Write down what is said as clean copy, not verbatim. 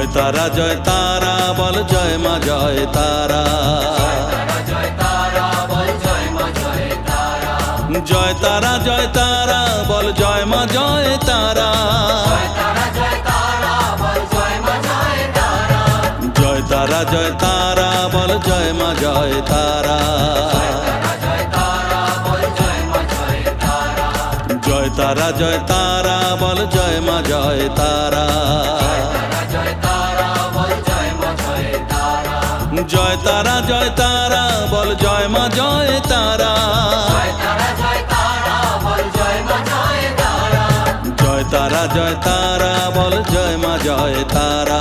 জয় তারা জয় তারা বল জয় মা জয় তারা। জয় তারা জয় তারা বল জয় মা জয় তারা। জয় তারা জয় তারা বল জয় মা জয় তারা। জয় তারা জয় তারা বল জয় মা জয় তারা। জয় তারা জয় তারা বল জয় মা জয় তারা। জয় তারা জয় তারা বল জয় মা জয় তারা।